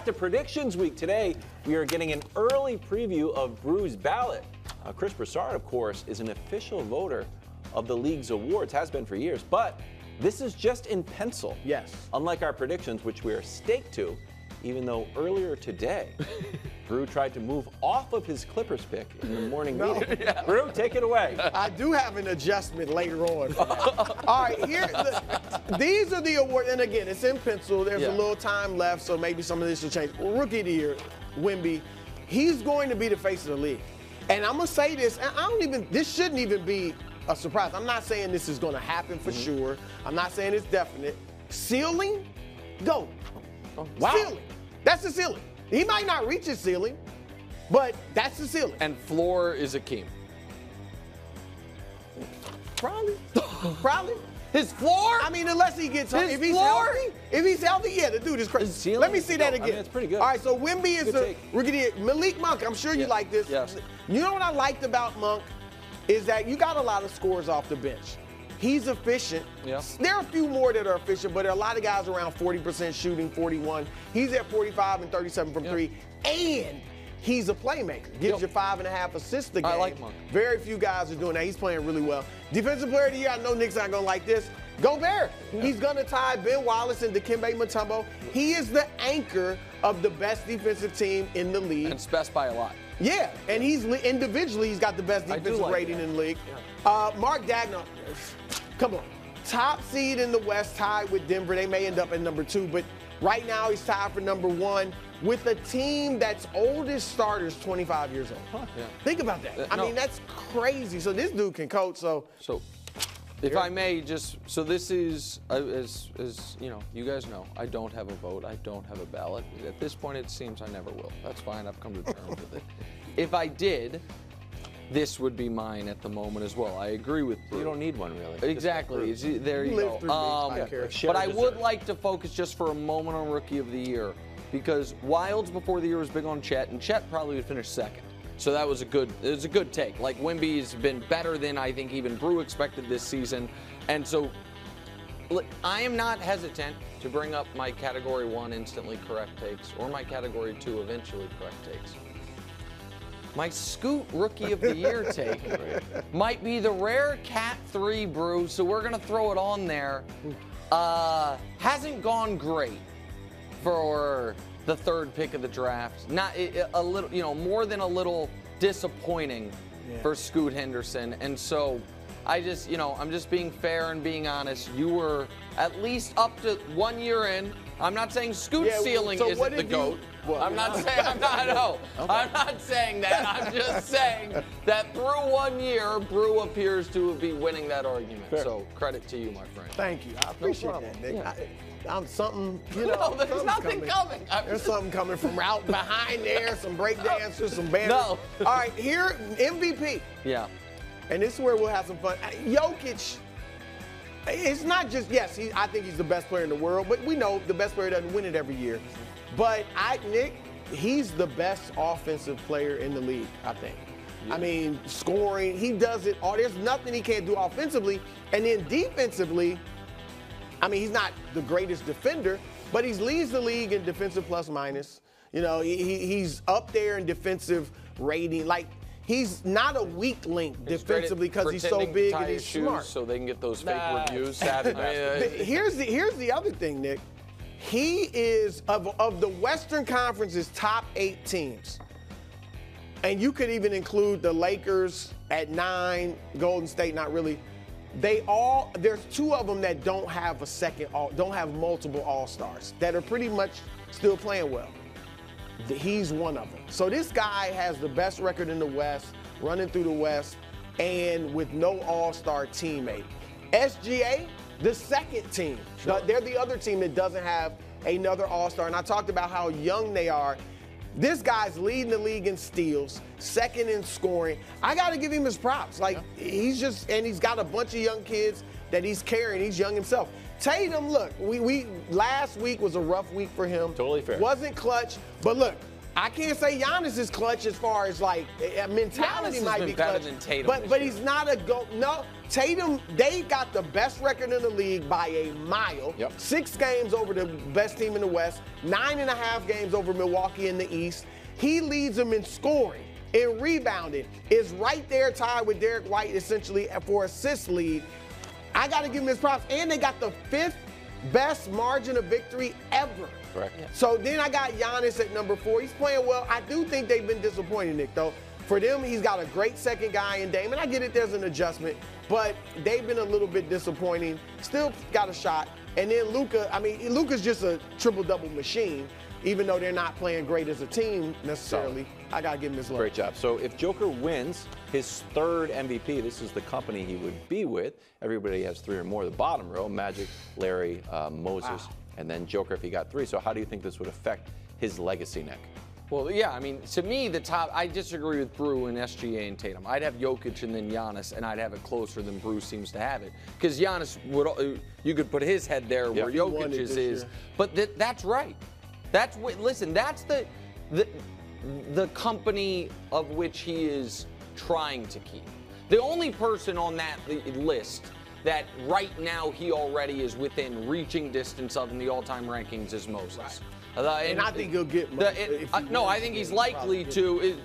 back to predictions week. Today, we are getting an early preview of Brou's ballot. Chris Broussard, of course, is an official voter of the league's awards, has been for years, but this is just in pencil. Yes. Unlike our predictions, which we are staked to, even though earlier today, Brou tried to move off of his Clippers pick in the morning meeting. Yeah. Brou, take it away. I do have an adjustment later on. All right, these are the awards, and again, it's in pencil. There's a little time left, so maybe some of this will change. Rookie of the Year, Wemby, he's going to be the face of the league. And I'm going to say this, and this shouldn't even be a surprise. I'm not saying this is going to happen for sure. I'm not saying it's definite. Ceiling, go. Oh, wow. Ceiling. That's the ceiling. He might not reach his ceiling, but that's the ceiling. And floor is Akeem. Probably. Probably. His floor? I mean, unless he gets hurt. If he's healthy, yeah, the dude is crazy. Let me see that again. I mean, it's pretty good. All right, so Wemby is the rookie of the year. Malik Monk, I'm sure you like this. Yes. You know what I liked about Monk is that you got a lot of scores off the bench. He's efficient. Yeah. There are a few more that are efficient, but there are a lot of guys around 40% shooting, 41. He's at 45 and 37 from three, and he's a playmaker. Gives you 5.5 assists a game. I like Monk. Very few guys are doing that. He's playing really well. Defensive player of the year, I know Nick's not going to like this. Gobert. Yeah. He's going to tie Ben Wallace and Dikembe Mutombo. He is the anchor of the best defensive team in the league. And it's best by a lot. Yeah, and he's individually, he's got the best defensive rating in the league. Yeah. Mark Daigneault, come on. Top seed in the West, tied with Denver. They may end up at number 2, but right now he's tied for number 1 with a team that's oldest starters 25 years old. Huh. Yeah. Think about that. I mean, that's crazy. So this dude can coach. So if I may, so this is, as you know, you guys know, I don't have a vote. I don't have a ballot. At this point, it seems I never will. That's fine. I've come to terms with it. If I did, this would be mine at the moment as well. I agree with Brou. You don't need one, really. Exactly. There you go. But I would like to focus just for a moment on Rookie of the Year, because Wildes before the year was big on Chet, and Chet probably would finish second. So that was a good take. Like, Wemby's been better than I think even Brou expected this season. And so I am not hesitant to bring up my Category 1 instantly correct takes or my Category 2 eventually correct takes. My Scoot Rookie of the Year take might be the rare Cat 3 Brou, so we're going to throw it on there. Hasn't gone great for the 3rd pick of the draft. Not a little, more than a little disappointing for Scoot Henderson. And so I just, I'm just being fair and being honest. You were at least up to 1 year in. I'm not saying Scoot's ceiling isn't the GOAT. I'm not saying that. I'm just saying that through 1 year, Brou appears to be winning that argument. Fair. So credit to you, my friend. Thank you. I appreciate that, Nick. Yeah. I'm something, No, there's nothing coming. There's something coming from out behind there, some break dancers, some banners. No. All right, here, MVP. Yeah. And this is where we'll have some fun. Jokić, it's not just, yes, I think he's the best player in the world, but we know the best player doesn't win it every year. But Nick, he's the best offensive player in the league, I think. Yeah. I mean, scoring, he does it all. There's nothing he can't do offensively. And then defensively, I mean, he's not the greatest defender, but he leads the league in defensive plus minus. He's up there in defensive rating. Like, he's not a weak link defensively because he's so big and he's smart. So they can get those fake reviews. Here's the other thing, Nick. He is, of the Western Conference's top 8 teams, and you could even include the Lakers at 9, Golden State not really. There's 2 of them that don't have don't have multiple All-Stars that are pretty much still playing well. He's one of them. So this guy has the best record in the West, running through the West, and with no All-Star teammate. SGA, the 2nd team. Sure. They're the other team that doesn't have another All-Star. And I talked about how young they are. This guy's leading the league in steals, 2nd in scoring. I got to give him his props. He's got a bunch of young kids that he's carrying. He's young himself. Tatum, look, last week was a rough week for him. Totally fair. Wasn't clutch, but look, I can't say Giannis is clutch as far as like mentality Giannis might has be been better clutch, than Tatum but he's not a go. No, Tatum. They got the best record in the league by a mile. Yep. 6 games over the best team in the West. 9.5 games over Milwaukee in the East. He leads them in scoring, in rebounding. Is right there tied with Derek White essentially for assist lead. I got to give him his props, and they got the 5th best margin of victory ever. Correct. Yeah. So then I got Giannis at number 4. He's playing well. I do think they've been disappointing, Nick, though. For them, he's got a great second guy in Dame, and I get it, there's an adjustment, but they've been a little bit disappointing. Still got a shot. And then Luka, I mean, Luka's just a triple-double machine, even though they're not playing great as a team necessarily. I got to give him his love. Great job. So if Joker wins his 3rd MVP, this is the company he would be with. Everybody has 3 or more. The bottom row, Magic, Larry, Moses, and then Joker if he got 3. So how do you think this would affect his legacy, Nick? Well, yeah, I mean, to me, the top, I disagree with Brou and SGA and Tatum. I'd have Jokić and then Giannis, and I'd have it closer than Brou seems to have it. Because Giannis, you could put his head there where Jokic's is. But that's right. That's what, listen, that's the company of which he is trying to keep. The only person on that list that right now he already is within reaching distance of in the all-time rankings is Moses. Right. And I think he'll get Moses. No, I think he's likely to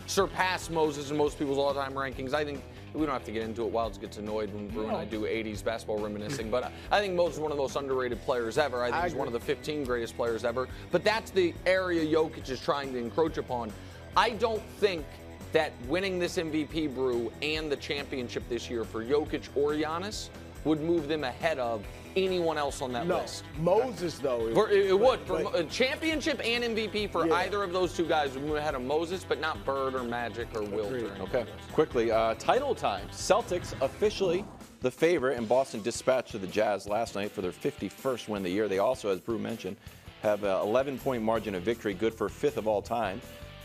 surpass Moses in most people's all-time rankings. I think we don't have to get into it. Wildes gets annoyed when Brou and I do 80s basketball reminiscing, but I think Moses is one of the most underrated players ever. I think he's one of the 15 greatest players ever. But that's the area Jokić is trying to encroach upon. I don't think that winning this MVP, Brou, and the championship this year for Jokić or Giannis would move them ahead of anyone else on that list. Moses, though. It would. For a championship and MVP for either of those 2 guys would move ahead of Moses, but not Bird or Magic or Wilt. Okay. Quickly, title time. Celtics officially the favorite, and Boston dispatched to the Jazz last night for their 51st win of the year. They also, as Brou mentioned, have an 11-point margin of victory, good for 5th of all time,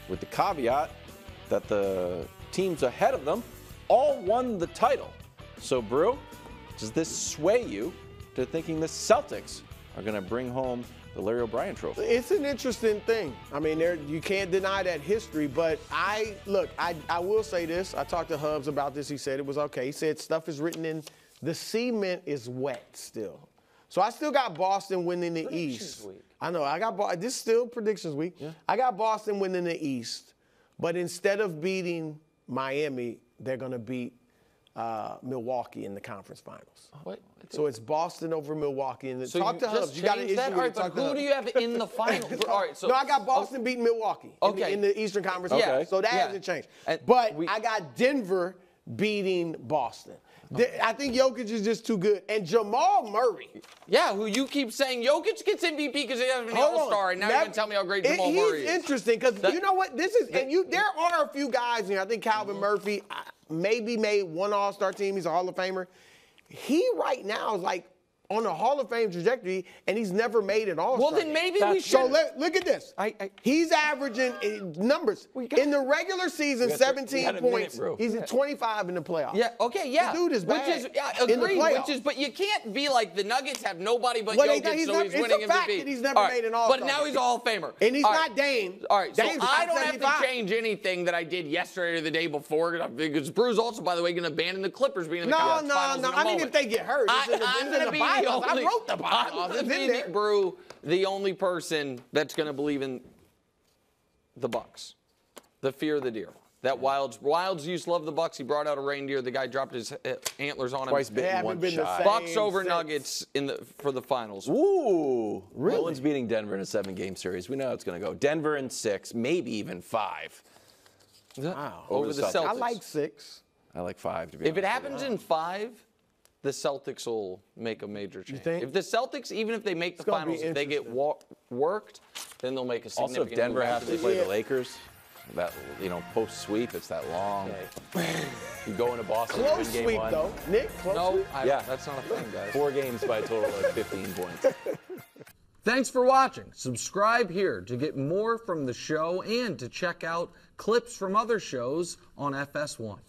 with the caveat that the teams ahead of them all won the title. So, Brou, does this sway you to thinking the Celtics are going to bring home the Larry O'Brien trophy? It's an interesting thing. I mean, you can't deny that history, but I will say this. I talked to Hubs about this. He said it was okay. He said stuff is written in, the cement is wet still. So I still got Boston winning the East. Week. I know. This is still predictions week. Yeah. I got Boston winning the East, but instead of beating Miami, they're going to beat Milwaukee in the conference finals. What? So it's Boston over Milwaukee. And so talk to Hubs. You got an issue that? with All right, but who do you have in the finals? All right, so, no, I got Boston beating Milwaukee in the Eastern Conference. Okay. So that hasn't changed. But I got Denver beating Boston. I think Jokić is just too good. And Jamal Murray. Yeah, who you keep saying Jokić gets MVP because he hasn't been an All-Star, and now you're going to tell me how great Jamal Murray is. He's interesting because you know what? This is there are a few guys here. I think Calvin Murphy maybe made one All-Star team. He's a Hall of Famer. He right now is like on a Hall of Fame trajectory, and he's never made an All-Star. Well, then maybe we should. So look at this. He's averaging numbers. In the regular season, 17 points. He's at 25 in the playoffs. Yeah, okay, yeah. The dude is bad. Agreed, in the playoffs. but you can't be like the Nuggets have nobody but Jokić, so he's winning MVP. It's a fact that he's never made an All-Star. But now he's a Hall of Famer. And he's not Dame. All right, so Dame's I don't 75. have to change anything that I did yesterday or the day before, because Bru's also, by the way, going to abandon the Clippers being in the conference finals in a moment. I mean, if they get hurt, it's in the bylaws. I wrote the bylaws. I'm going to be, Brou, the only person that's going to believe in the Bucks. The fear of the deer. That Wildes used to love the Bucks. He brought out a reindeer. The guy dropped his antlers on him. Twice bitten, one shot. Bucks over Nuggets for the finals. Ooh, really? No one's beating Denver in a 7-game series. We know how it's going to go. Denver in 6, maybe even 5. Wow. Over the Celtics. I like 6. I like 5, to be honest. If it happens in 5, the Celtics will make a major change. You think? If the Celtics, even if they make the finals, if they get worked, then they'll make a significant Also, if Denver move has to play the Lakers, that post sweep, it's that long. You go into Boston. Close game sweep 1. though, Nick. Close sweep. That's not a thing, guys. 4 games by a total of 15 points. Thanks for watching. Subscribe here to get more from the show and to check out clips from other shows on FS1.